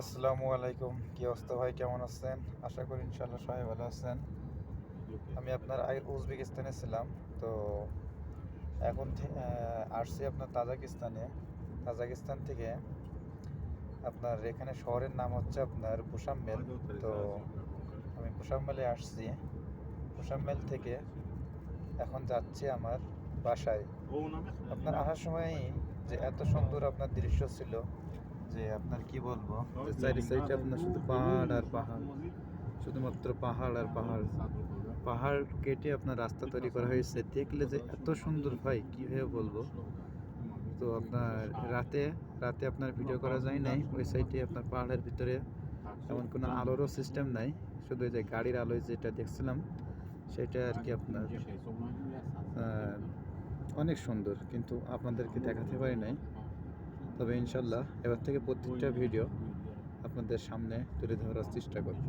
আসসালামু আলাইকুম। কি অবস্থা ভাই, কেমন আছেন? আশা করি ইনশাল্লাহ সবাই ভালো আছেন। আমি আপনার আগে উজবেকিস্তানে ছিলাম, তো এখন আসছি আপনার তাজাকিস্তান থেকে। আপনার এখানে শহরের নাম হচ্ছে আপনার বুশাম্মেল। তো আমি বুশাম্মেলে আসছি। বুশাম্মেল থেকে এখন যাচ্ছি আমার বাসায়। আপনার আসার সময় যে এত সুন্দর আপনার দৃশ্য ছিল, যে আপনার কি বলবো, যে চারি সাইডে আপনার শুধু পাহাড় আর পাহাড়, শুধুমাত্র পাহাড় আর পাহাড়। পাহাড় কেটে আপনার রাস্তা তৈরি করা হয়েছে, দেখলে যে এত সুন্দর ভাই কীভাবে বলবো। তো আপনার রাতে রাতে আপনার ভিডিও করা যায় নাই, ওই সাইডে আপনার পাহাড়ের ভিতরে এমন কোনো আলোরও সিস্টেম নাই, শুধু ওই যে গাড়ির আলোয় যেটা দেখছিলাম সেটা আর কি আপনার অনেক সুন্দর, কিন্তু আপনাদেরকে দেখাতে পারি নাই। তবে ইনশাল্লাহ এবার থেকে প্রত্যেকটা ভিডিও আপনাদের সামনে তুলে ধরার চেষ্টা করব।